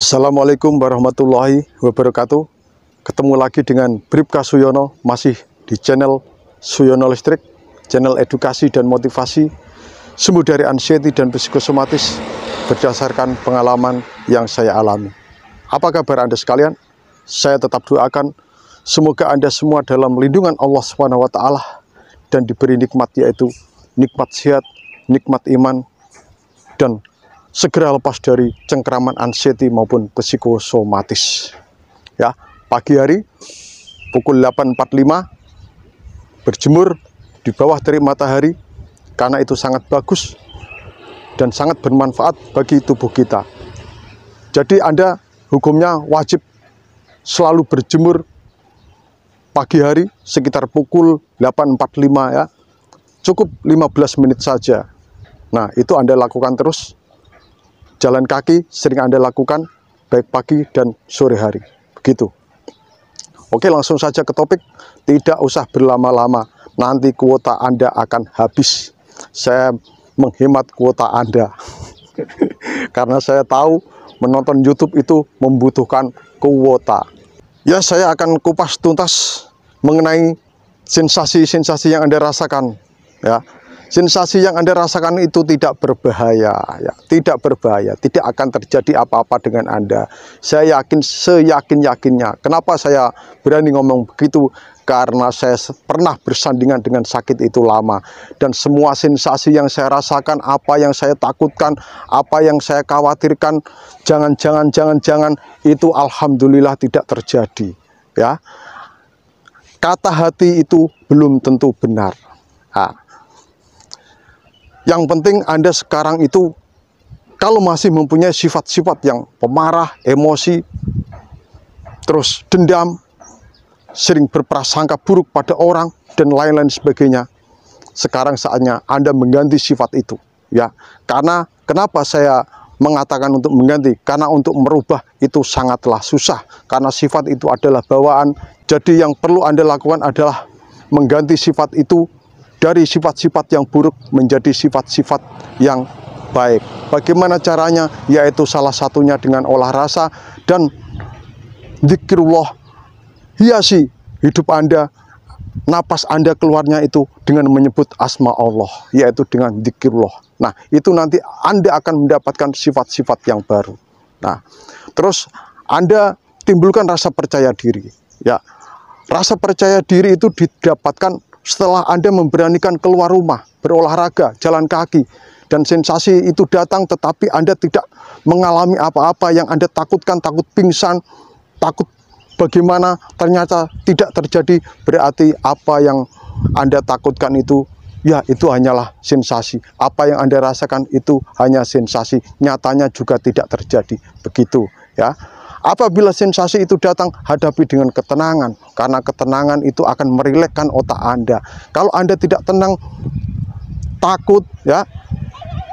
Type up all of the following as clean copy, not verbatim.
Assalamualaikum warahmatullahi wabarakatuh. Ketemu lagi dengan Bribka Suyono, masih di channel Suyono Listrik, channel edukasi dan motivasi sumber dari anxiety dan psikosomatis berdasarkan pengalaman yang saya alami. Apa kabar Anda sekalian? Saya tetap doakan semoga Anda semua dalam lindungan Allah SWT dan diberi nikmat, yaitu nikmat sehat, nikmat iman, dan segera lepas dari cengkraman anxiety maupun psikosomatis. Ya, pagi hari pukul 8.45 berjemur di bawah terik matahari karena itu sangat bagus dan sangat bermanfaat bagi tubuh kita. Jadi Anda hukumnya wajib selalu berjemur pagi hari sekitar pukul 8.45 ya. Cukup 15 menit saja. Nah, itu Anda lakukan terus. Jalan kaki sering Anda lakukan baik pagi dan sore hari. Begitu. Oke, langsung saja ke topik. Tidak usah berlama-lama. Nanti kuota Anda akan habis. Saya menghemat kuota Anda. Karena saya tahu menonton YouTube itu membutuhkan kuota. Ya, saya akan kupas tuntas mengenai sensasi-sensasi yang Anda rasakan. Ya. Sensasi yang Anda rasakan itu tidak berbahaya, ya, tidak berbahaya, tidak akan terjadi apa-apa dengan Anda. Saya yakin seyakin-yakinnya. Kenapa saya berani ngomong begitu? Karena saya pernah bersandingan dengan sakit itu lama. Dan semua sensasi yang saya rasakan, apa yang saya takutkan, apa yang saya khawatirkan, jangan, itu alhamdulillah tidak terjadi. Ya, kata hati itu belum tentu benar. Nah, yang penting Anda sekarang itu kalau masih mempunyai sifat-sifat yang pemarah, emosi, terus dendam, sering berprasangka buruk pada orang, dan lain-lain sebagainya, sekarang saatnya Anda mengganti sifat itu. Ya, karena kenapa saya mengatakan untuk mengganti? Karena untuk merubah itu sangatlah susah, karena sifat itu adalah bawaan. Jadi yang perlu Anda lakukan adalah mengganti sifat itu dari sifat-sifat yang buruk menjadi sifat-sifat yang baik. Bagaimana caranya? Yaitu salah satunya dengan olah rasa dan zikrullah. Hiasi hidup Anda, napas Anda keluarnya itu dengan menyebut asma Allah, yaitu dengan zikrullah. Nah, itu nanti Anda akan mendapatkan sifat-sifat yang baru. Nah, terus Anda timbulkan rasa percaya diri. Ya, rasa percaya diri itu didapatkan setelah Anda memberanikan keluar rumah, berolahraga, jalan kaki, dan sensasi itu datang tetapi Anda tidak mengalami apa-apa yang Anda takutkan, takut pingsan, takut bagaimana, ternyata tidak terjadi. Berarti apa yang Anda takutkan itu, ya itu hanyalah sensasi. Apa yang Anda rasakan itu hanya sensasi, nyatanya juga tidak terjadi. Begitu ya. Apabila sensasi itu datang, hadapi dengan ketenangan, karena ketenangan itu akan merilekskan otak Anda. Kalau Anda tidak tenang, takut, ya,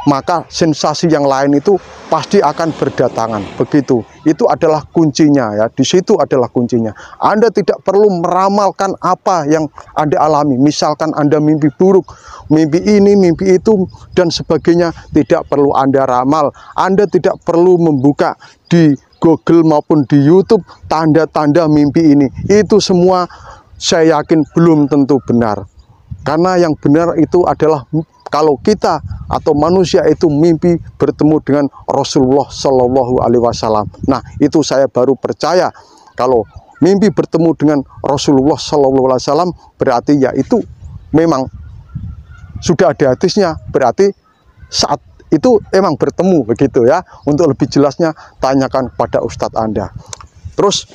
maka sensasi yang lain itu pasti akan berdatangan. Begitu. Itu adalah kuncinya, ya. Di situ adalah kuncinya. Anda tidak perlu meramalkan apa yang Anda alami. Misalkan Anda mimpi buruk, mimpi ini, mimpi itu, dan sebagainya, tidak perlu Anda ramal. Anda tidak perlu membuka di Google maupun di YouTube tanda-tanda mimpi ini. Itu semua saya yakin belum tentu benar. Karena yang benar itu adalah kalau kita atau manusia itu mimpi bertemu dengan Rasulullah Shallallahu Alaihi Wasallam. Nah, itu saya baru percaya kalau mimpi bertemu dengan Rasulullah Shallallahu Alaihi Wasallam, berarti ya itu memang sudah ada hadisnya. Berarti saat itu emang bertemu, begitu ya. Untuk lebih jelasnya tanyakan pada Ustadz Anda. Terus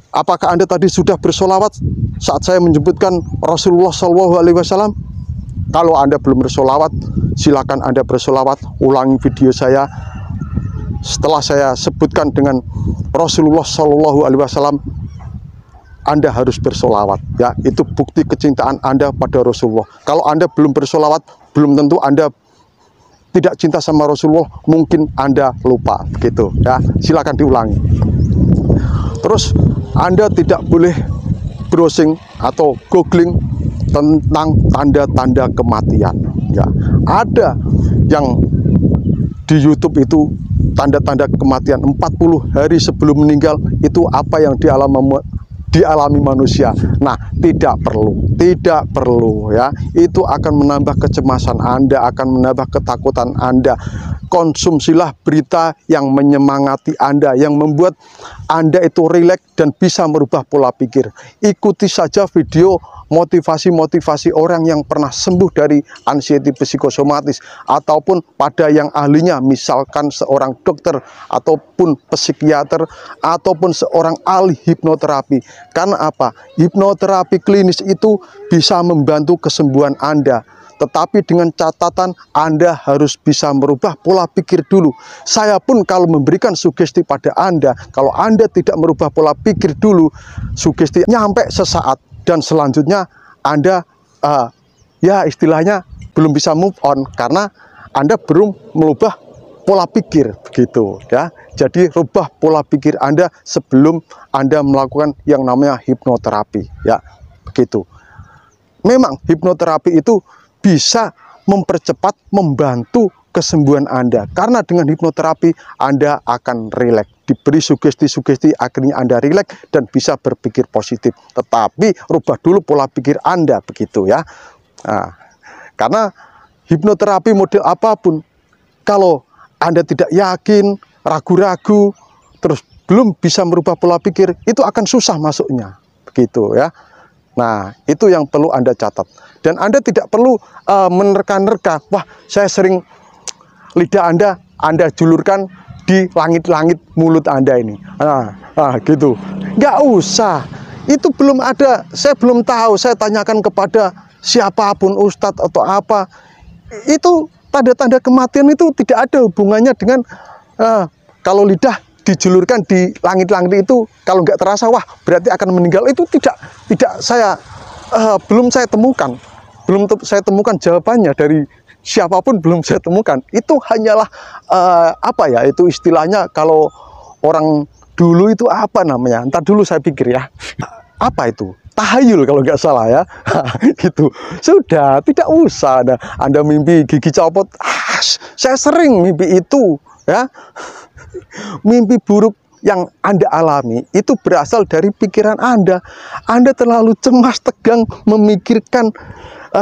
apakah Anda tadi sudah bersolawat saat saya menyebutkan Rasulullah Shallallahu Alaihi Wasallam? Kalau Anda belum bersolawat, silakan Anda bersolawat. Ulangi video saya setelah saya sebutkan dengan Rasulullah Shallallahu Alaihi Wasallam. Anda harus bersolawat, ya. Itu bukti kecintaan Anda pada Rasulullah. Kalau Anda belum bersolawat, belum tentu Anda tidak cinta sama Rasulullah, mungkin Anda lupa, begitu ya. Silakan diulangi. Terus Anda tidak boleh browsing atau googling tentang tanda-tanda kematian, ya. Ada yang di YouTube itu tanda-tanda kematian 40 hari sebelum meninggal itu apa yang dialami manusia. Nah, tidak perlu ya. Itu akan menambah kecemasan Anda, akan menambah ketakutan Anda. Konsumsilah berita yang menyemangati Anda, yang membuat Anda itu rileks dan bisa merubah pola pikir. Ikuti saja video motivasi-motivasi orang yang pernah sembuh dari anxiety psikosomatis, ataupun pada yang ahlinya, misalkan seorang dokter ataupun psikiater ataupun seorang ahli hipnoterapi. Karena apa? Hipnoterapi klinis itu bisa membantu kesembuhan Anda, tetapi dengan catatan Anda harus bisa merubah pola pikir dulu. Saya pun kalau memberikan sugesti pada Anda, kalau Anda tidak merubah pola pikir dulu, sugesti nyampe sesaat dan selanjutnya Anda ya istilahnya belum bisa move on karena Anda belum merubah pola pikir, begitu ya. Jadi rubah pola pikir Anda sebelum Anda melakukan yang namanya hipnoterapi ya, begitu. Memang hipnoterapi itu bisa mempercepat, membantu kesembuhan Anda, karena dengan hipnoterapi Anda akan rileks, diberi sugesti-sugesti, akhirnya Anda rileks dan bisa berpikir positif. Tetapi rubah dulu pola pikir Anda, begitu ya. Nah, karena hipnoterapi model apapun, kalau Anda tidak yakin, ragu-ragu, terus belum bisa merubah pola pikir, itu akan susah masuknya, begitu ya. Nah, itu yang perlu Anda catat. Dan Anda tidak perlu menerka-nerka, wah saya sering lidah Anda julurkan di langit-langit mulut Anda ini. Gitu. Nggak usah. Itu belum ada, saya belum tahu, saya tanyakan kepada siapapun, ustadz atau apa. Itu tanda-tanda kematian itu tidak ada hubungannya dengan kalau lidah dijulurkan di langit-langit itu, kalau nggak terasa, wah berarti akan meninggal. Itu tidak saya, belum saya temukan. Saya temukan jawabannya dari siapapun, belum saya temukan. Itu hanyalah apa ya, itu istilahnya kalau orang dulu itu apa namanya, entar dulu saya pikir ya, apa itu, tahayul kalau nggak salah ya. Gitu. Sudah, tidak usah Anda mimpi gigi copot. Saya sering mimpi itu ya. Mimpi buruk yang Anda alami itu berasal dari pikiran Anda. Anda terlalu cemas, tegang, memikirkan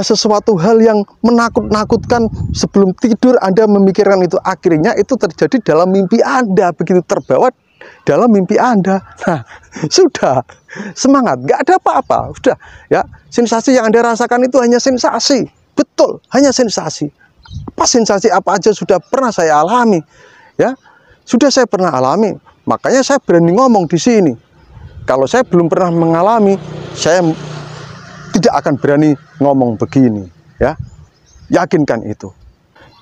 sesuatu hal yang menakut-nakutkan sebelum tidur. Anda memikirkan itu, akhirnya itu terjadi dalam mimpi Anda, begitu terbawa dalam mimpi Anda. Nah, sudah, semangat, nggak ada apa-apa, sudah ya. Sensasi yang Anda rasakan itu hanya sensasi, betul, hanya sensasi. Sensasi apa aja sudah pernah saya alami, ya, sudah saya pernah alami. Makanya saya berani ngomong di sini. Kalau saya belum pernah mengalami, saya tidak akan berani ngomong begini, ya. Yakinkan itu.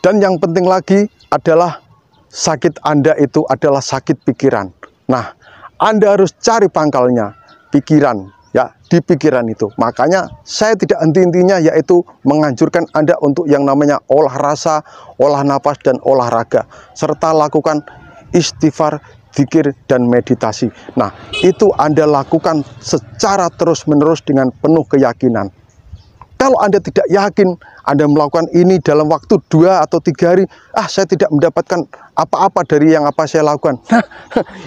Dan yang penting lagi adalah sakit Anda itu adalah sakit pikiran. Nah, Anda harus cari pangkalnya, pikiran, ya, di pikiran itu. Makanya saya tidak henti-hentinya, yaitu menganjurkan Anda untuk yang namanya olah rasa, olah napas, dan olahraga, serta lakukan istighfar, zikir, dan meditasi. Nah, itu Anda lakukan secara terus-menerus dengan penuh keyakinan. Kalau Anda tidak yakin, Anda melakukan ini dalam waktu 2 atau 3 hari, saya tidak mendapatkan apa-apa dari yang apa saya lakukan. Nah,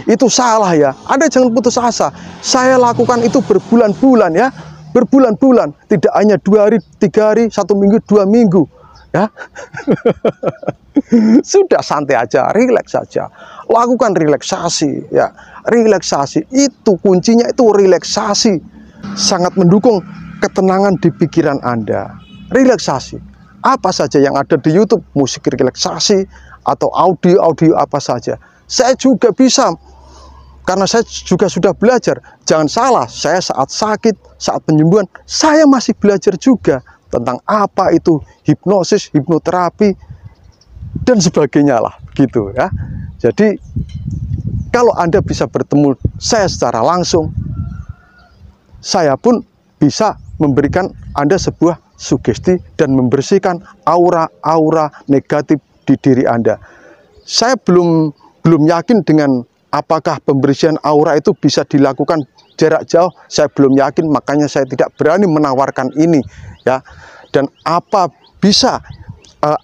itu salah ya. Anda jangan putus asa. Saya lakukan itu berbulan-bulan ya. Berbulan-bulan. Tidak hanya 2 hari, 3 hari, 1 minggu, 2 minggu. Ya. Sudah, santai aja, rileks saja. Lakukan relaksasi ya. Relaksasi itu kuncinya, itu relaksasi. Sangat mendukung ketenangan di pikiran Anda. Relaksasi. Apa saja yang ada di YouTube, musik relaksasi atau audio apa saja. Saya juga bisa, karena saya juga sudah belajar. Jangan salah, saya saat sakit, saat penyembuhan, saya masih belajar juga tentang apa itu hipnosis, hipnoterapi, dan sebagainya lah, gitu ya. Jadi kalau Anda bisa bertemu saya secara langsung, saya pun bisa memberikan Anda sebuah sugesti dan membersihkan aura-aura negatif di diri Anda. Saya belum yakin dengan apakah pembersihan aura itu bisa dilakukan jarak jauh. Saya belum yakin, makanya saya tidak berani menawarkan ini ya. Dan apa bisa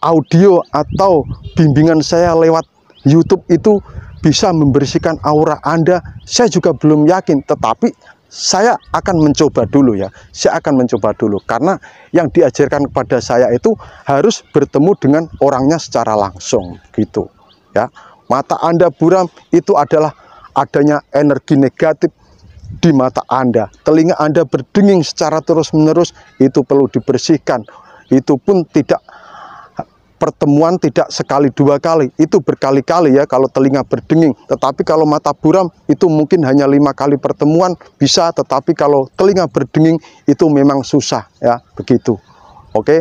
audio atau bimbingan saya lewat YouTube itu bisa membersihkan aura Anda, saya juga belum yakin, tetapi saya akan mencoba dulu ya. Saya akan mencoba dulu karena yang diajarkan kepada saya itu harus bertemu dengan orangnya secara langsung gitu ya. Mata Anda buram itu adalah adanya energi negatif di mata Anda. Telinga Anda berdenging secara terus-menerus, itu perlu dibersihkan. Itu pun tidak pertemuan, tidak sekali dua kali, itu berkali-kali ya kalau telinga berdenging. Tetapi kalau mata buram itu mungkin hanya 5 kali pertemuan bisa, tetapi kalau telinga berdenging itu memang susah ya, begitu. Oke,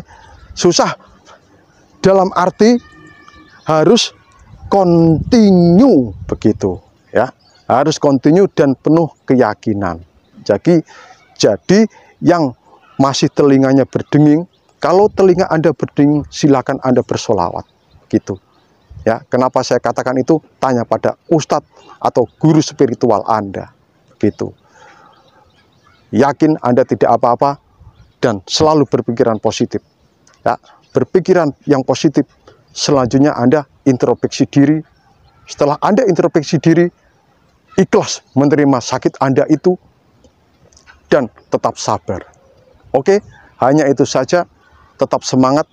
susah dalam arti harus continue begitu ya, harus continue dan penuh keyakinan. Jadi yang masih telinganya berdenging, kalau telinga Anda berdenging, silakan Anda bersolawat, gitu. Ya, kenapa saya katakan itu? Tanya pada ustadz atau guru spiritual Anda, gitu. Yakin Anda tidak apa-apa dan selalu berpikiran positif. Ya, berpikiran yang positif. Selanjutnya Anda introspeksi diri. Setelah Anda introspeksi diri, ikhlas menerima sakit Anda itu dan tetap sabar. Oke, hanya itu saja. Tetap semangat,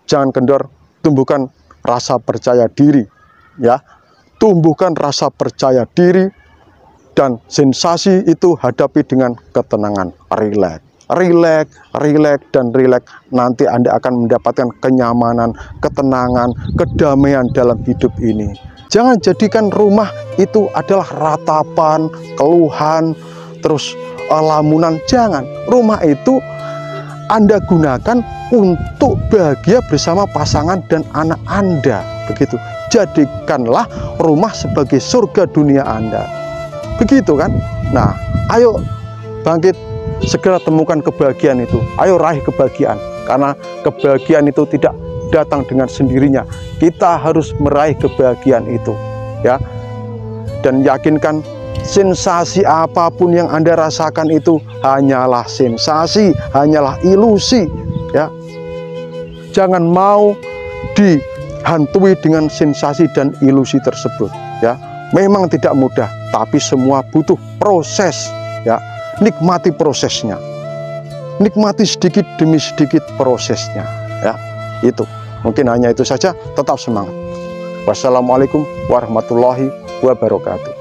jangan kendor, tumbuhkan rasa percaya diri ya. Tumbuhkan rasa percaya diri dan sensasi itu hadapi dengan ketenangan. Rileks dan rileks. Nanti Anda akan mendapatkan kenyamanan, ketenangan, kedamaian dalam hidup ini. Jangan jadikan rumah itu adalah ratapan, keluhan, terus lamunan. Jangan. Rumah itu Anda gunakan untuk bahagia bersama pasangan dan anak Anda, begitu. Jadikanlah rumah sebagai surga dunia Anda, begitu kan? Nah, ayo bangkit, segera temukan kebahagiaan itu. Ayo raih kebahagiaan, karena kebahagiaan itu tidak datang dengan sendirinya. Kita harus meraih kebahagiaan itu, ya. Dan yakinkan, sensasi apapun yang Anda rasakan itu hanyalah sensasi, hanyalah ilusi ya. Jangan mau dihantui dengan sensasi dan ilusi tersebut ya. Memang tidak mudah, tapi semua butuh proses ya. Nikmati prosesnya. Nikmati sedikit demi sedikit prosesnya ya. Itu. Mungkin hanya itu saja, tetap semangat. Wassalamualaikum warahmatullahi wabarakatuh.